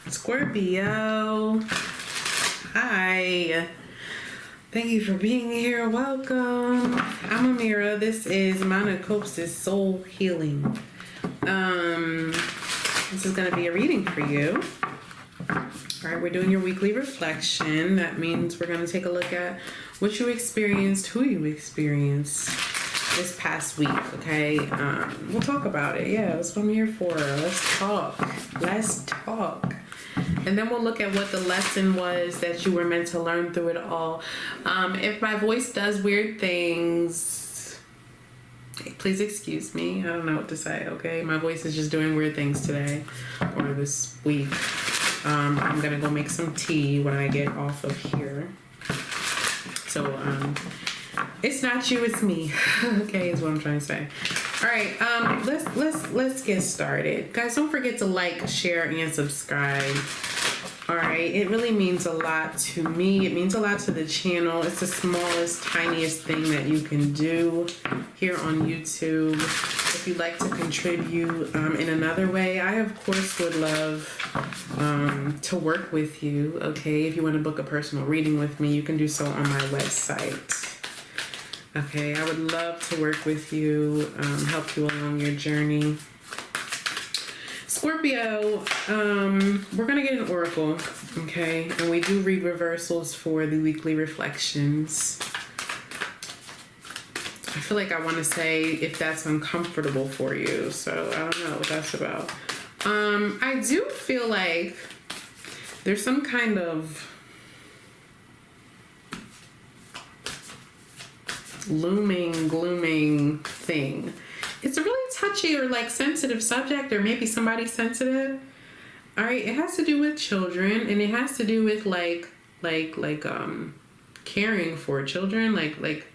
Scorpio, hi. Thank you for being here. Welcome. I'm Amira. This is Monachopsis Soul Healing. This is going to be a reading for you. All right, we're doing your weekly reflection. That means we're going to take a look at what you experienced, who you experienced this past week, okay? We'll talk about it. Yeah, that's what I'm here for. Let's talk. And then we'll look at what the lesson was that you were meant to learn through it all. If my voice does weird things, please excuse me. I don't know what to say, okay? My voice is just doing weird things today or this week. I'm going to go make some tea when I get off of here. So, it's not you, it's me. Okay, is what I'm trying to say. All right, let's get started. Guys, don't forget to like, share, and subscribe. All right, it really means a lot to me. It means a lot to the channel. It's the smallest, tiniest thing that you can do here on YouTube. If you'd like to contribute in another way, I, of course, would love to work with you, okay? If you want to book a personal reading with me, you can do so on my website. Okay, I would love to work with you, help you along your journey. Scorpio, we're going to get an oracle, okay? And we do read reversals for the weekly reflections. I feel like I want to say if that's uncomfortable for you, so I don't know what that's about. I do feel like there's some kind of looming, glooming thing. It's a really touchy or like sensitive subject, or maybe somebody's sensitive. All right, it has to do with children, and it has to do with like caring for children, like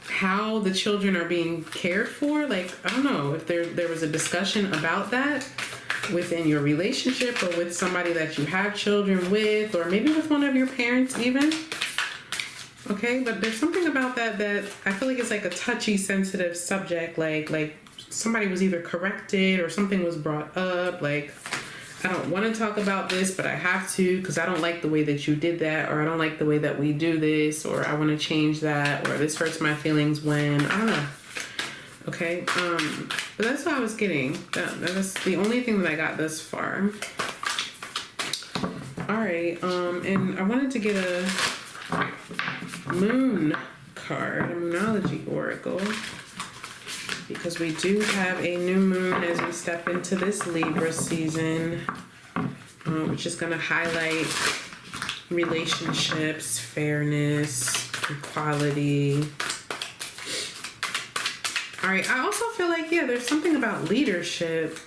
how the children are being cared for. Like, I don't know if there was a discussion about that within your relationship, or with somebody that you have children with, or maybe with one of your parents even. Okay, but there's something about that I feel like it's like a touchy, sensitive subject. Like somebody was either corrected or something was brought up. Like, I don't want to talk about this, but I have to because I don't like the way that you did that, or I don't like the way that we do this, or I want to change that, or this hurts my feelings when, I don't know. Okay, but that's what I was getting. That's the only thing that I got thus far. All right, and I wanted to get a moon card, a moonology oracle, because we do have a new moon as we step into this Libra season, which is going to highlight relationships, fairness, equality. All right, I also feel like, yeah, there's something about leadership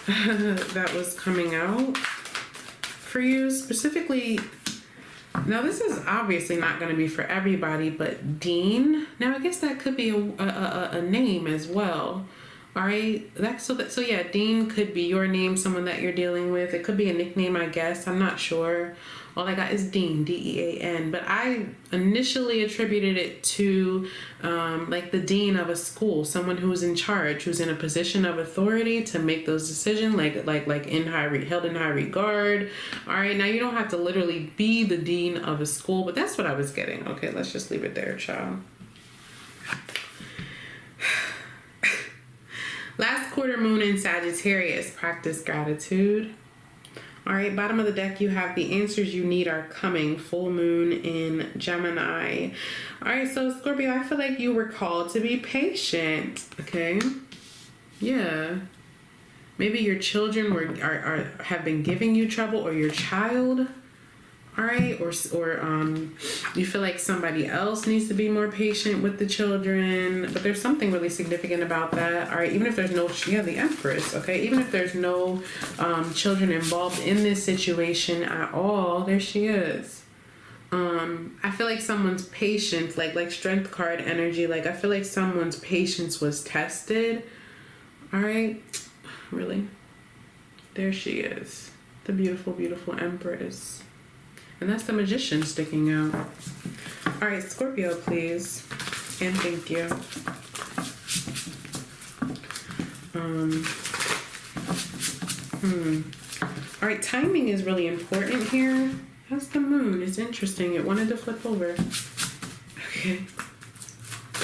that was coming out for you specifically. Now, this is obviously not going to be for everybody, but Dean. Now, I guess that could be a name as well. All right, so yeah, Dean could be your name, someone that you're dealing with. It could be a nickname, I guess. I'm not sure. All I got is Dean, D-E-A-N. But I initially attributed it to like the dean of a school, someone who's in charge, who's in a position of authority to make those decisions, like held in high regard. All right, now you don't have to literally be the dean of a school, but that's what I was getting. Okay, let's just leave it there, child. Last quarter moon in Sagittarius, practice gratitude. All right, bottom of the deck, you have the answers you need are coming. Full moon in Gemini. All right, so Scorpio, I feel like you were called to be patient. Okay, yeah. Maybe your children have been giving you trouble, or your child. All right, or you feel like somebody else needs to be more patient with the children, but there's something really significant about that. All right, even if there's no, the Empress, okay, even if there's no children involved in this situation at all, there she is. I feel like someone's patience, like strength card energy, like I feel like someone's patience was tested. All right, really, there she is, the beautiful, beautiful Empress. And that's the Magician sticking out. All right, Scorpio, please. And thank you. All right, timing is really important here. That's the moon. It's interesting. It wanted to flip over. Okay.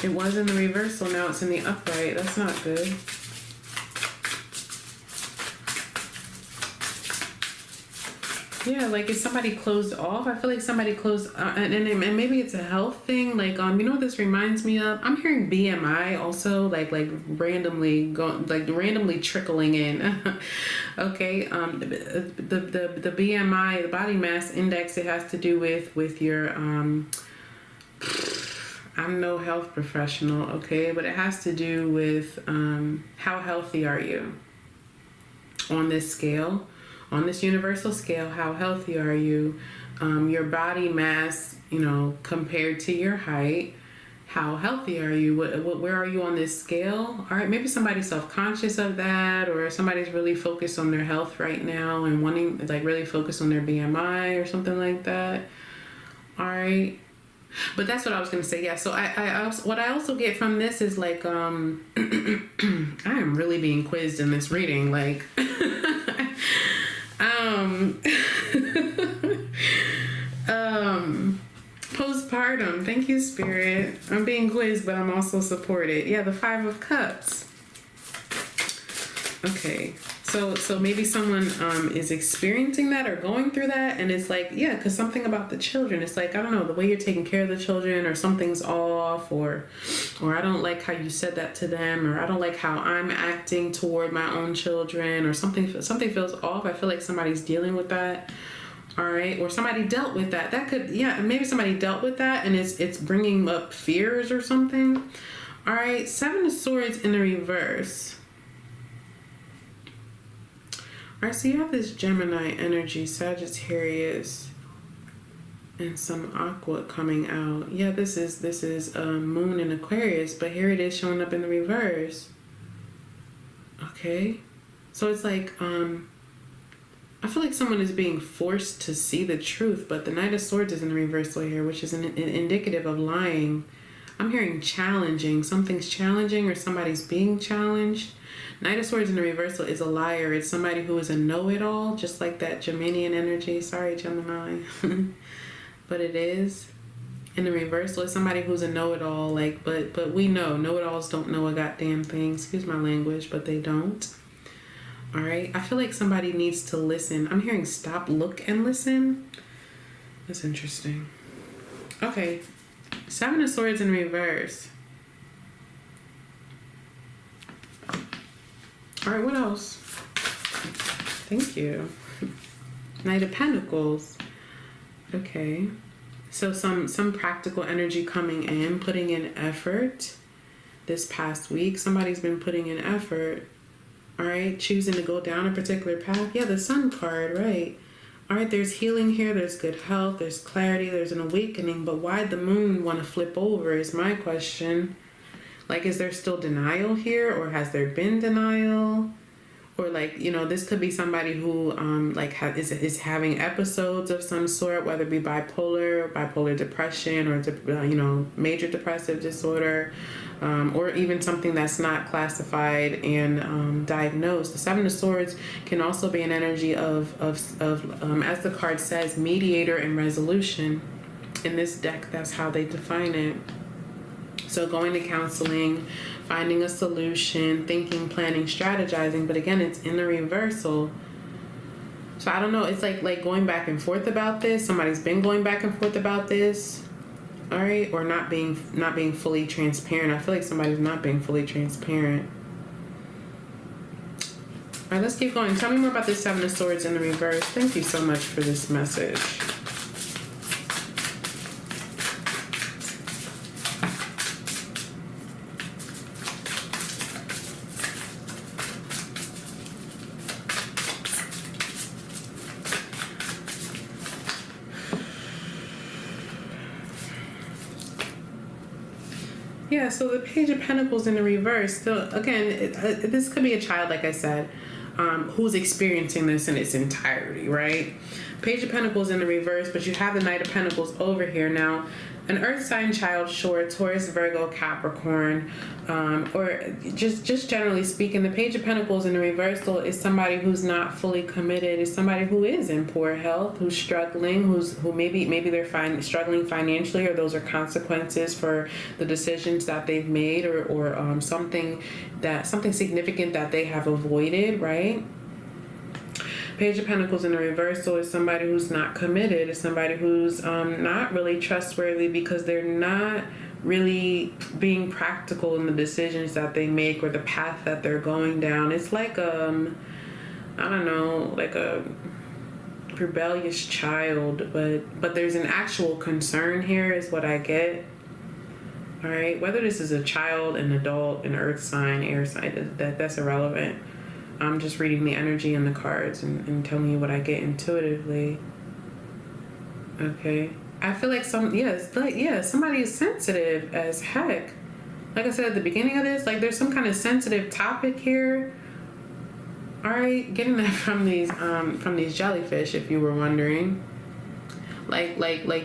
It was in the reversal. Now it's in the upright. That's not good. Yeah, like if somebody closed off, I feel like somebody closed, and maybe it's a health thing. Like, you know what this reminds me of? I'm hearing BMI also, like randomly randomly trickling in. Okay, the BMI, the body mass index, it has to do with your I'm no health professional, okay, but it has to do with how healthy are you on this scale. On this universal scale, how healthy are you? Your body mass, you know, compared to your height. How healthy are you? Where are you on this scale? All right, maybe somebody's self-conscious of that, or somebody's really focused on their health right now and wanting, like, really focus on their BMI or something like that. All right. But that's what I was going to say. Yeah. So what I also get from this is like, I am really being quizzed in this reading. Like, postpartum. Thank you, Spirit. I'm being quizzed, but I'm also supported. Yeah, the 5 of Cups. Okay. So maybe someone is experiencing that or going through that, and it's like, yeah, because something about the children. It's like, I don't know, the way you're taking care of the children, or something's off, or I don't like how you said that to them, or I don't like how I'm acting toward my own children, or something feels off. I feel like somebody's dealing with that. All right, or somebody dealt with that. That could, yeah, maybe somebody dealt with that, and it's bringing up fears or something. All right, 7 of Swords in the reverse. All right, so you have this Gemini energy, Sagittarius, and some Aqua coming out. Yeah, this is Moon in Aquarius, but here it is showing up in the reverse. Okay, so it's like I feel like someone is being forced to see the truth, but the Knight of Swords is in the reversal here, which is an indicative of lying. I'm hearing challenging. Something's challenging, or somebody's being challenged. Knight of Swords in the reversal is a liar. It's somebody who is a know-it-all, just like that Geminian energy. Sorry, Gemini. But it is. In the reversal, it's somebody who's a know-it-all. Like, but we know-it-alls don't know a goddamn thing. Excuse my language, but they don't. All right. I feel like somebody needs to listen. I'm hearing stop, look, and listen. That's interesting. Okay. 7 of Swords in reverse. All right, what else? Thank you. Knight of Pentacles. Okay. So some practical energy coming in, putting in effort this past week. Somebody's been putting in effort. All right, choosing to go down a particular path. Yeah, the Sun card, right. All right, there's healing here. There's good health. There's clarity. There's an awakening. But why'd the moon want to flip over is my question. Like, is there still denial here, or has there been denial? Or, like, you know, this could be somebody who is having episodes of some sort, whether it be bipolar depression, or major depressive disorder, or even something that's not classified and diagnosed. The 7 of Swords can also be an energy of as the card says, mediator and resolution. In this deck, that's how they define it. So going to counseling, finding a solution, thinking, planning, strategizing. But again, it's in the reversal. So I don't know. It's like going back and forth about this. Somebody's been going back and forth about this. All right. Or not being fully transparent. I feel like somebody's not being fully transparent. All right, let's keep going. Tell me more about this 7 of Swords in the reverse. Thank you so much for this message. Yeah, so the Page of Pentacles in the reverse. So again, this could be a child, like I said. who's experiencing this in its entirety, right? Page of Pentacles in the reverse, but you have the Knight of Pentacles over here. Now, an earth sign child, sure, Taurus, Virgo, Capricorn, or just generally speaking, the Page of Pentacles in the reversal is somebody who's not fully committed, is somebody who is in poor health, who's struggling, who maybe they're struggling financially, or those are consequences for the decisions that they've made, or something significant that they have avoided, right? Page of Pentacles in the reversal is somebody who's not committed, is somebody who's not really trustworthy because they're not really being practical in the decisions that they make or the path that they're going down. It's like I don't know, like a rebellious child, but there's an actual concern here is what I get. All right, whether this is a child, an adult, an earth sign, air sign, that's irrelevant. I'm just reading the energy in the cards and telling you what I get intuitively. Okay. I feel like somebody is sensitive as heck. Like I said at the beginning of this, like there's some kind of sensitive topic here. All right, getting that from these jellyfish, if you were wondering. Like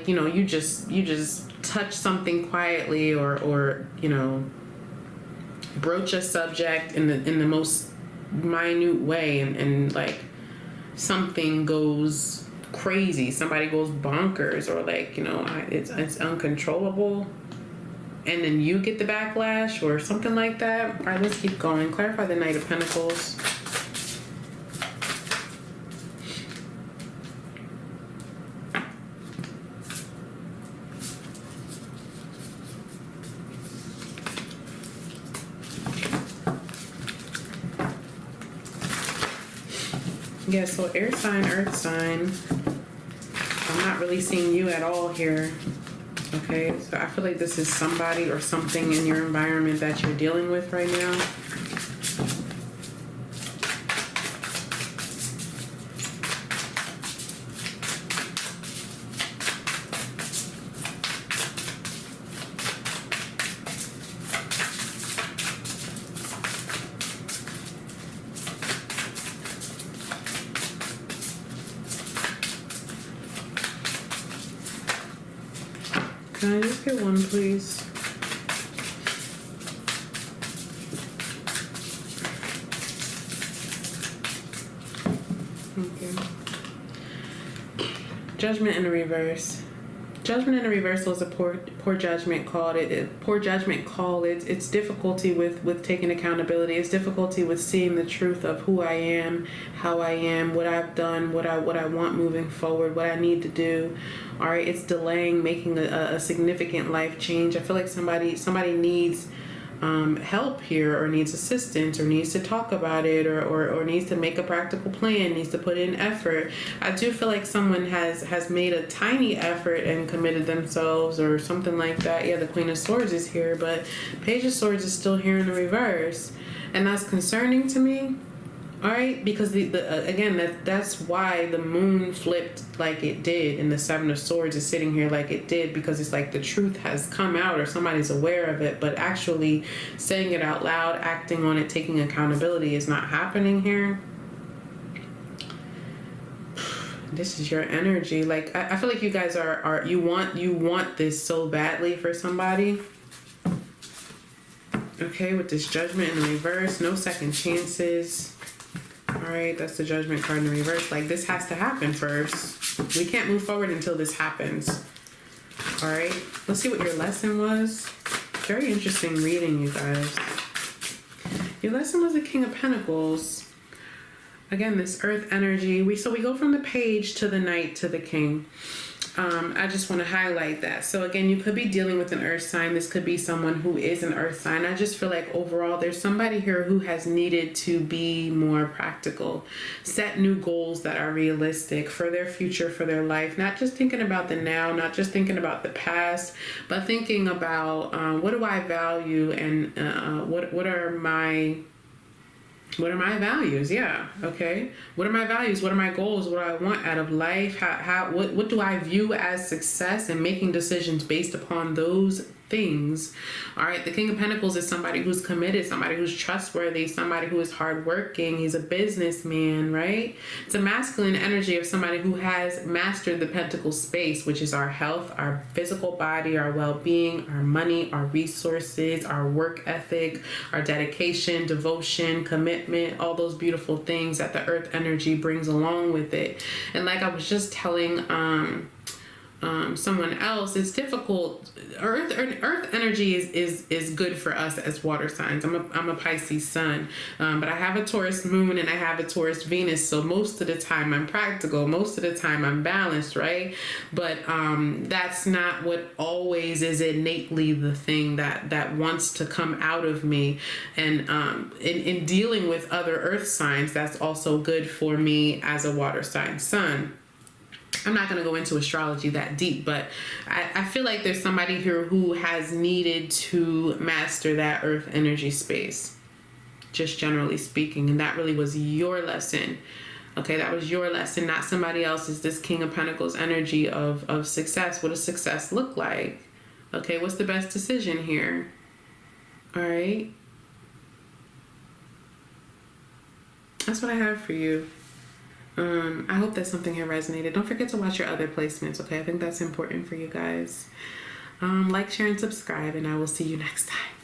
you just touch something quietly or broach a subject in the most minute way and like something goes crazy, somebody goes bonkers, or like it's uncontrollable, and then you get the backlash or something like that. All right, let's keep going. Clarify the Knight of Pentacles. Yeah, so air sign, earth sign. I'm not really seeing you at all here. Okay, so I feel like this is somebody or something in your environment that you're dealing with right now. Can I just get one, please? Okay. Judgment in the reverse. Judgment in the reversal is a poor judgment call. Poor judgment call. It's difficulty with taking accountability. It's difficulty with seeing the truth of who I am, how I am, what I've done, what I want moving forward, what I need to do. All right, it's delaying making a significant life change. I feel like somebody needs help here, or needs assistance, or needs to talk about it, or needs to make a practical plan, needs to put in effort. I do feel like someone has made a tiny effort and committed themselves or something like that. Yeah, the Queen of Swords is here, but Page of Swords is still here in the reverse, and that's concerning to me. All right, because again, that's why the moon flipped like it did, and the Seven of Swords is sitting here like it did, because it's like the truth has come out or somebody's aware of it, but actually saying it out loud, acting on it, taking accountability is not happening here. This is your energy. Like I feel like you guys are you want this so badly for somebody. Okay, with this Judgment in the reverse, no second chances. All right, that's the Judgment card in the reverse. Like, this has to happen first. We can't move forward until this happens. All right, let's see what your lesson was. Very interesting reading, you guys. Your lesson was the King of Pentacles. Again, this earth energy. We go from the Page to the Knight to the King. I just want to highlight that. So again, you could be dealing with an earth sign. This could be someone who is an earth sign. I just feel like overall there's somebody here who has needed to be more practical, set new goals that are realistic for their future, for their life, not just thinking about the now, not just thinking about the past, but thinking about what do I value, and what are my values? Yeah. Okay. What are my values? What are my goals? What do I want out of life? What do I view as success, and making decisions based upon those things. All right, the King of Pentacles is somebody who's committed, somebody who's trustworthy, somebody who is hardworking. He's a businessman, right? It's a masculine energy of somebody who has mastered the pentacle space, which is our health, our physical body, our well-being, our money, our resources, our work ethic, our dedication, devotion, commitment, all those beautiful things that the earth energy brings along with it. And like I was just telling someone else, it's difficult. Earth energy is good for us as water signs. I'm a Pisces sun, but I have a Taurus moon and I have a Taurus Venus, so most of the time I'm practical, most of the time I'm balanced, right? But that's not what always is innately the thing that wants to come out of me. And in dealing with other earth signs, that's also good for me as a water sign sun. I'm not going to go into astrology that deep, but I feel like there's somebody here who has needed to master that earth energy space, just generally speaking. And that really was your lesson. Okay, that was your lesson, not somebody else's. This King of Pentacles energy of success. What does success look like? Okay, what's the best decision here? All right. That's what I have for you. I hope that something had resonated. Don't forget to watch your other placements, okay? I think that's important for you guys. Like, share, and subscribe, and I will see you next time.